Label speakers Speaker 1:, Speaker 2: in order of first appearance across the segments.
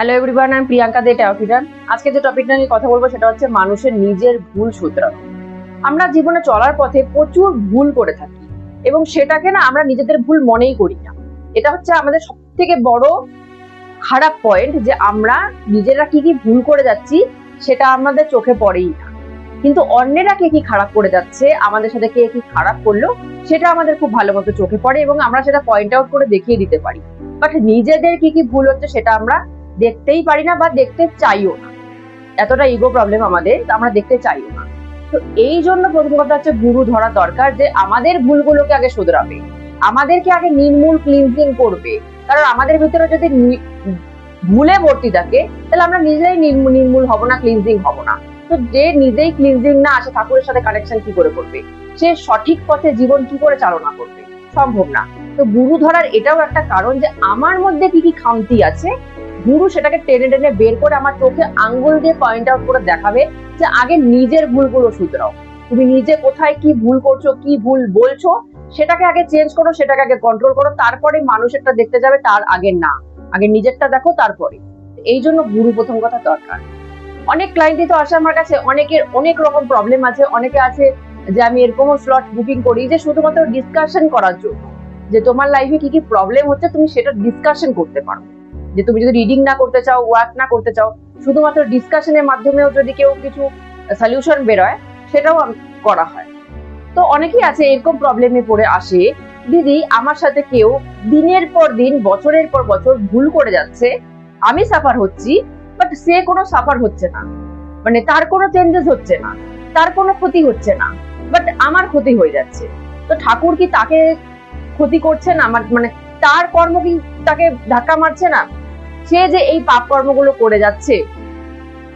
Speaker 1: Hello everyone, আমি প্রিয়াঙ্কা দে ট্যাওকিডান। আজকে যে টপিকটা নিয়ে কথা বলবো সেটা হচ্ছে মানুষের নিজের ভুল শুধরানো। আমরা জীবনে চলার পথে প্রচুর ভুল করে থাকি এবং সেটাকে না আমরা নিজেদের ভুল মনেই করি না। এটা হচ্ছে আমাদের সব থেকে বড় খারাপ পয়েন্ট, যে আমরা নিজেরা কি কি ভুল করে যাচ্ছি সেটা আমাদের চোখে পড়েই না, কিন্তু অন্যেরা কে কি খারাপ করে যাচ্ছে, আমাদের সাথে কে কি খারাপ করলো সেটা আমাদের খুব ভালো মতো চোখে পড়ে এবং আমরা সেটা পয়েন্ট আউট করে দেখিয়ে দিতে পারি। বাট নিজেদের কি কি ভুল হচ্ছে সেটা আমরা দেখতেই পারি না বা দেখতে চাইও না। এতটা ইগো প্রবলেম আমাদের, আমরা দেখতে চাইও না। তো এই জন্য প্রথম কথা হচ্ছে গুরু ধরা দরকার, যে আমাদের ভুলগুলোকে আগে শুধরাবে, আমাদেরকে আগে নির্মূল ক্লিনজিং করবে। কারণ আমাদের ভিতরে যদি ভুলে ভর্তি থাকে তাহলে আমরা নিজেই নির্মূল হব না, ক্লিনজিং হব না। তো যে নিজেই ক্লিনজিং না আসে, ঠাকুরের সাথে কানেকশন কি করে করবে? সে সঠিক পথে জীবন কি করে চালনা করবে? সম্ভব না। তো গুরু ধরার এটাও একটা কারণ, যে আমার মধ্যে কি কি খামতি আছে, গুরু সেটাকে টেনে টেনে বের করে আমার চোখে আঙ্গুল দিয়ে পয়েন্ট আউট করে দেখাবে যে আগে নিজের ভুলগুলো শুধরাও। তুমি নিজে কোথায় কি ভুল করছো, কি ভুল বলছো, সেটাকে আগে চেঞ্জ করো, সেটাকে আগে কন্ট্রোল করো, তারপরে মানুষেরটা দেখতে যাবে, তার আগে না। আগে নিজেরটা দেখো, তারপরে। এই জন্য গুরু প্রথম কথা দরকার। অনেক ক্লায়েন্টই তো আসে আমার কাছে, অনেকের অনেক রকম প্রবলেম আছে। অনেকে আছে যে আমি এরকমও স্লট বুকিং করি যে শুধুমাত্র ডিসকাশন করার জন্য, যে তোমার লাইফে কি কি প্রবলেম হচ্ছে তুমি সেটা ডিসকাশন করতে পারো। যে তুমি যদি রিডিং না করতে চাও, ওয়ার্ক না করতে চাও, শুধুমাত্র ডিসকাশনের মাধ্যমেও যদি কেউ কিছু সলিউশন বেরোয়, সেটাও করা হয়। তো অনেকেই আছে এরকম প্রবলেমে পড়ে আসে, দিদি আমার সাথে কেউ দিনের পর দিন, বছরের পর বছর ভুল করে যাচ্ছে, আমি সাফার হচ্ছি, বাট সে কোনো সাফার হচ্ছে না, মানে তার কোনো চেঞ্জেস হচ্ছে না, তার কোনো ক্ষতি হচ্ছে না, বাট আমার ক্ষতি হয়ে যাচ্ছে। তো ঠাকুর কি তাকে ক্ষতি করছে না? মানে তার কর্ম কি তাকে ধাক্কা মারছে না? সে যে এই পাপ কর্মগুলো করে যাচ্ছে,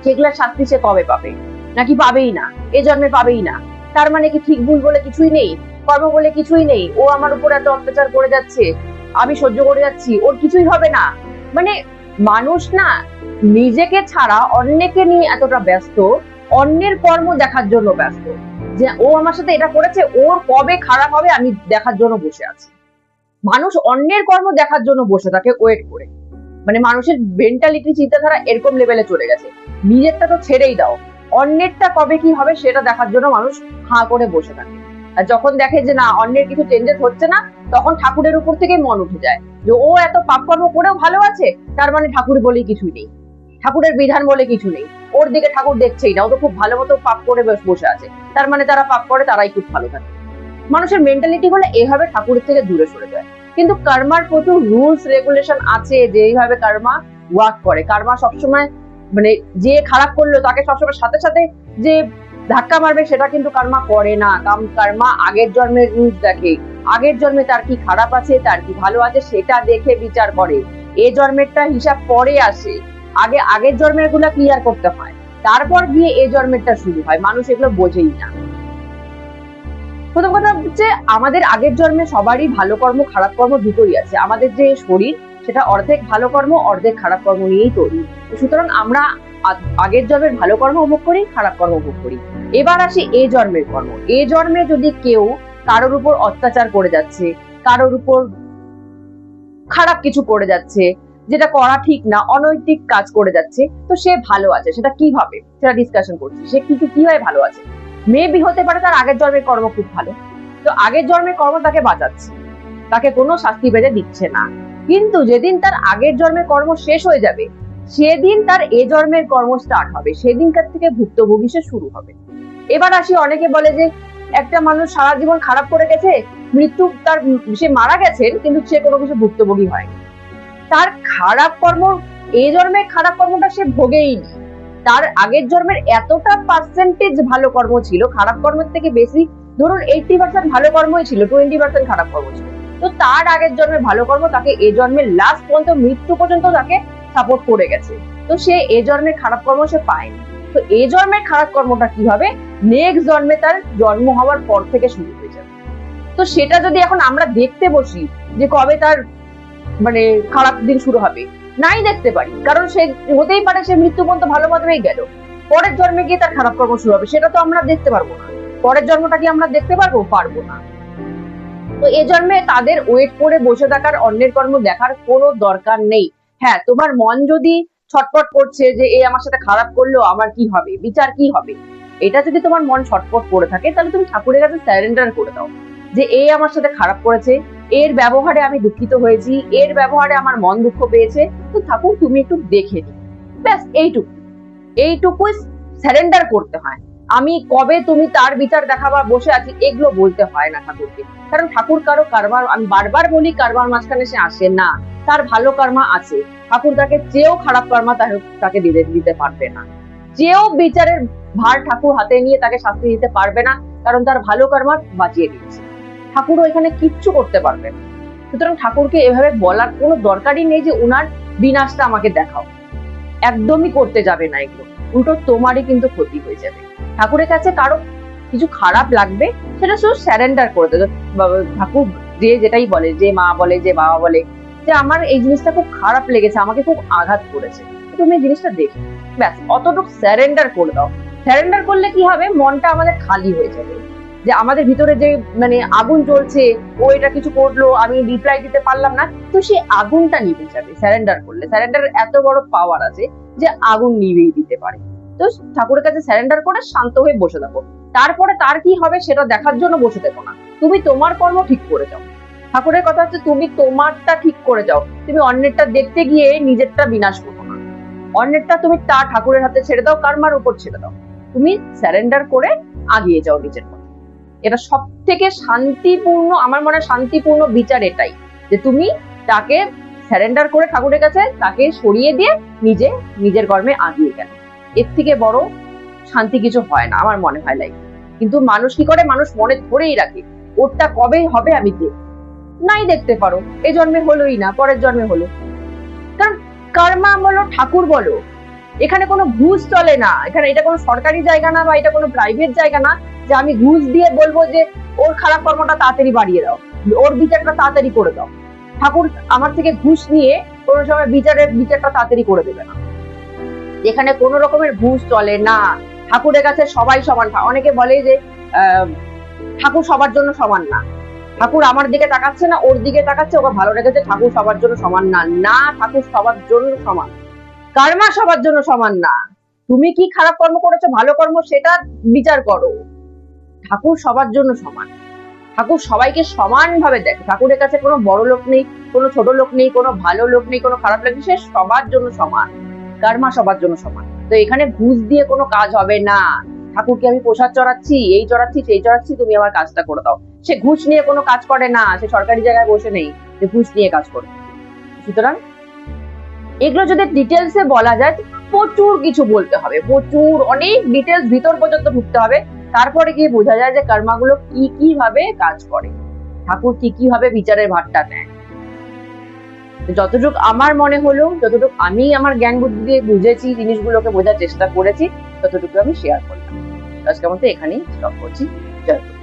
Speaker 1: সেগুলোর শাস্তি সে কবে পাবে? নাকি পাবেই না, এ জন্মে পাবেই না? তার মানে কি ঠিক ভুল বলে কিছুই নেই, কর্ম বলে কিছুই নেই? ও আমার উপর এত অত্যাচার করে যাচ্ছে, আমি সহ্য করে যাচ্ছি, ওর কিছুই হবে না? মানে মানুষ না নিজেকে ছাড়া অন্যকে নিয়ে এতটা ব্যস্ত, অন্যের কর্ম দেখার জন্য ব্যস্ত, যে ও আমার সাথে এটা করেছে, ওর কবে খারাপ হবে আমি দেখার জন্য বসে আছি। মানুষ অন্যের কর্ম দেখার জন্য বসে থাকে ওয়েট করে। মানে মানুষের মেন্টালিটি, চিন্তাধারা এরকম লেভেলে চলে গেছে। নিজেরটা তো ছেড়েই দাও, অন্যেরটা কবে কি হবে সেটা দেখার জন্য মানুষ হাঁ করে বসে থাকে। আর যখন দেখে যে না, অন্যের কিছু চেঞ্জেস হচ্ছে না, তখন ঠাকুরের উপর থেকে মন উঠে যায় যে ও এত পাপকর্ম করেও ভালো আছে, তার মানে ঠাকুর বলে কিছুই নেই, ঠাকুরের বিধান বলে কিছু নেই, ওর দিকে ঠাকুর দেখছেই না, ও তো খুব ভালো মতো পাপ করে বসে আছে, তার মানে যারা পাপ করে তারাই খুব ভালো থাকে। মানুষের মেন্টালিটি গুলো এইভাবে ঠাকুরের থেকে দূরে সরে যায়। কিন্তু কর্মার প্রচুর রুলস রেগুলেশন আছে, যে এইভাবে কর্মা ওয়ার্ক করে। কর্মা সবসময়, মানে যে খারাপ করলো তাকে সবসময় সাথে সাথে যে ধাক্কা মারবে সেটা কিন্তু কর্মা করে না। কর্মা আগের জন্মের রুলস দেখে, আগের জন্মে তার কি খারাপ আছে, তার কি ভালো আছে সেটা দেখে বিচার করে। এ জন্মেরটা হিসাব পরে আসে, আগে আগের জন্মের গুলা ক্লিয়ার করতে হয়, তারপর গিয়ে এ জন্মেরটা শুরু হয়। মানুষ এগুলো বোঝেই না। প্রথম কথা হচ্ছে আমাদের আগের জন্মে সবারই ভালো কর্ম খারাপ কর্ম দুটোই আছে। আমাদের যে শরীর, সেটা অর্ধেক ভালো কর্ম অর্ধেক খারাপ কর্ম নিয়েই তৈরি। সুতরাং আমরা আগের জন্মের ভালো কর্ম উপভোগ করি, খারাপ কর্ম উপভোগ করি। এবার আসি এই জন্মের কর্ম। এই জন্মে যদি কেউ কারোর উপর অত্যাচার করে যাচ্ছে, কারোর উপর খারাপ কিছু করে যাচ্ছে, যেটা করা ঠিক না, অনৈতিক কাজ করে যাচ্ছে, তো সে ভালো আছে সেটা কিভাবে, সেটা ডিসকাশন করছি। সে কিন্তু কিভাবে ভালো আছে? মেবি হতে পারে তার আগের জন্মের কর্ম খুব ভালো, তো আগের জন্মের কর্ম তাকে বাঁচাচ্ছে, তাকে কোনো শাস্তি বেঁধে দিচ্ছে না। কিন্তু যেদিন তার আগের জন্মের কর্ম শেষ হয়ে যাবে, সেদিন তার এ জন্মের কর্ম স্টার্ট হবে, সেদিনকার থেকে ভুক্তভোগী সে শুরু হবে। এবার আসি, অনেকে বলে যে একটা মানুষ সারা জীবন খারাপ করে গেছে, মৃত্যু তার, সে মারা গেছেন কিন্তু সে কোনো কিছু ভুক্তভোগী হয়নি। তার খারাপ কর্ম, এই জন্মের খারাপ কর্মটা সে ভোগেই নি। তার আগের জন্মের এতটা পার্সেন্টেজ ভালো কর্ম ছিল, খারাপ কর্মের থেকে বেশি, ধরুন 80% ভালো কর্মই ছিল, 20% খারাপ কর্ম ছিল। তো তার আগের জন্মের ভালো কর্ম তাকে এ জন্মের লাস্ট পর্যন্ত, মৃত্যু পর্যন্ত তাকে সাপোর্ট করে গেছে। তো সে এ জন্মের খারাপ কর্ম সে পায়নি। তো এ জন্মের খারাপ কর্মটা কি হবে? নেক্সট জন্মে তার জন্ম হওয়ার পর থেকে শুরু হয়ে যাবে। তো সেটা যদি এখন আমরা দেখতে বসি যে কবে তার মানে খারাপ দিন শুরু হবে, নাই দেখতে পারি, কারণ সে হতেই পারে সে মৃত্যু পর্যন্ত ভালো মাধ্যমেই গেল, পরের জন্মে গিয়ে তার খারাপ কর্ম শুরু হবে, সেটা তো আমরা দেখতে পারবো না। পরের জন্মটা কি আমরা দেখতে পারবো? পারবো না। তো এ জন্মে তাদের ওয়েট করে বসে থাকার, অন্যের কর্ম দেখার কোনো দরকার নেই। হ্যাঁ, তোমার মন যদি ছটপট করছে যে এ আমার সাথে খারাপ করলো, আমার কি হবে, বিচার কি হবে। এটা যদি তোমার মন ছটপট করে থাকে তাহলে তুমি ঠাকুরের কাছে সারেন্ডার করে দাও যে এ আমার সাথে খারাপ করেছে, এর ব্যবহারে আমি দুঃখিত হয়েছি, এর ব্যবহারে আমার মন দুঃখ পেয়েছে, তো ঠাকুর তুমি একটু দেখে নিও। ব্যাস এইটুকুই সারেন্ডার করতে হয়। আমি কবে তুমি তার বিচার দেখাবার বসে আছি এগুলো বলতে হয় না ঠাকুরকে। কারণ ঠাকুর কারো কারবার, আমি বারবার বলি, কারবার মাঝখানে সে আসে না। তার ভালো কর্মা আছে, ঠাকুর তাকে চেয়েও খারাপ কর্মা তাকে দিতে পারবে না। চেয়েও বিচারের ভার ঠাকুর হাতে নিয়ে তাকে শাস্তি দিতে পারবে না, কারণ তার ভালো কর্মা বাঁচিয়ে দিচ্ছে। ঠাকুরও এখানে কিচ্ছু করতে পারবে না। সুতরাং ঠাকুরকে এভাবে বলার কোনো দরকারই নেই যে উনার বিনাশটা আমাকে দেখাও। একদমই করতে যাবে না এগুলো, উল্টো তোমারই কিন্তু ক্ষতি হয়ে যাবে। ঠাকুরের কাছে কারো কিছু খারাপ লাগবে সেটা শুধু স্যারেন্ডার করে দেবে। ঠাকুর যেটাই বলে, যে মা বলে, যে বাবা বলে যে আমার এই জিনিসটা খুব খারাপ লেগেছে, আমাকে খুব আঘাত করেছে, তুমি এই জিনিসটা দেখে ব্যাস অতটুকু স্যারেন্ডার করে দাও। স্যারেন্ডার করলে কি হবে, মনটা আমাদের খালি হয়ে যাবে। যে আমাদের ভিতরে যে আগুন জ্বলছে, ও এটা কিছু করলো, আমি রিপ্লাই দিতে পারলাম না, তো সেই আগুনটা নিভে যাবে স্যারেন্ডার করলে। স্যারেন্ডারের এত বড় পাওয়ার আছে যে আগুন নিভিয়ে দিতে পারে। তো ঠাকুরের কাছে স্যারেন্ডার করে শান্ত হয়ে বসে থাকো। তারপরে তার কি হবে সেটা দেখার জন্য বসে থেকো না, তুমি তোমার কর্ম ঠিক করে যাও। ঠাকুরের কথা হচ্ছে তুমি তোমারটা ঠিক করে যাও, তুমি অন্যেরটা দেখতে গিয়ে নিজেরটা বিনাশ করো না। অন্যেরটা তুমি তার ঠাকুরের হাতে ছেড়ে দাও, কর্মার উপর ছেড়ে দাও, তুমি স্যারেন্ডার করে আগিয়ে যাও নিজের পথে। এটা সব থেকে শান্তিপূর্ণ, আমার মনে হয় শান্তিপূর্ণ বিচার এটাই, যে তুমি তাকে স্যারেন্ডার করে ঠাকুরের কাছে তাকে সরিয়ে দিয়ে নিজের কর্মে আগিয়ে গেল। এর থেকে বড় শান্তি কিছু হয় না আমার মনে হয় লাইফে। কিন্তু মানুষ কি করে, মানুষ মনে ধরেই রাখে ওরটা কবে হবে আমি দেখব। নাই দেখতে পারো, এই জন্মে হলোই না, পরের জন্মে হলো। কারণ কর্মা বলো ঠাকুর বলো, এখানে কোনো ঘুষ চলে না। এখানে এটা কোনো সরকারি জায়গা না, বা এটা কোনো প্রাইভেট জায়গা না যে আমি ঘুষ দিয়ে বলবো যে ওর খারাপ কর্মটা তাড়াতাড়ি বাড়িয়ে দাও, ওর বিচারটা তাড়াতাড়ি করে দাও। ঠাকুর আমার থেকে ঘুষ নিয়ে কোনো সময় বিচারটা তাড়াতাড়ি করে দেবে না। এখানে কোনো রকমের ঘুষ চলে না। ঠাকুরের কাছে সবাই সমান। অনেকে বলে যে ঠাকুর সবার জন্য সমান না, ঠাকুর আমার দিকে তাকাচ্ছে না, ওর দিকে তাকাচ্ছে, ওকে ভালো রেখেছে, ঠাকুর সবার জন্য সমান না। না, ঠাকুর সবার জন্য সমান, কর্মা সবার জন্য সমান না। তুমি কি খারাপ কর্ম করেছো, ভালো কর্ম, সেটা বিচার করো। ঠাকুর সবার জন্য সমান, ঠাকুর সবাইকে সমান ভাবে দেখে। ঠাকুরের কাছে কোনো বড় লোক নেই, কোনো ছোট লোক নেই, কোনো ভালো লোক নেই, কোনো খারাপ লোক নেই, সে সবার জন্য সমান, কর্মা সবার জন্য সমান। তো এখানে ঘুষ দিয়ে কোনো কাজ হবে না। ঠাকুরকে আমি প্রসাদ চড়াচ্ছি, এই চড়াচ্ছি, সেই চড়াচ্ছি, তুমি আমার কাজটা করে দাও। সে ঘুষ নিয়ে কোনো কাজ করে না, সে সরকারি জায়গায় বসে নেই যে ঘুষ নিয়ে কাজ করে। সুতরাং এগুলো যদি ডিটেলসে বলা যায়, প্রচুর কিছু বলতে হবে, প্রচুর অনেক ডিটেলস ভিতর পর্যন্ত ঢুকতে হবে, তারপরে গিয়ে বোঝা যায় যে কর্মাগুলো কি ভাবে কাজ করে, ঠাকুর কি ভাবে বিচারের ভারটা নেয়। যতটুকু আমার মনে হলো, যতটুকু আমি আমার জ্ঞান বুদ্ধি দিয়ে বুঝেছি, জিনিসগুলোকে বোঝার চেষ্টা করেছি, ততটুকু আমি শেয়ার করলাম। আজকের মতো এখানেই স্টপ করছি। জয় গুরু।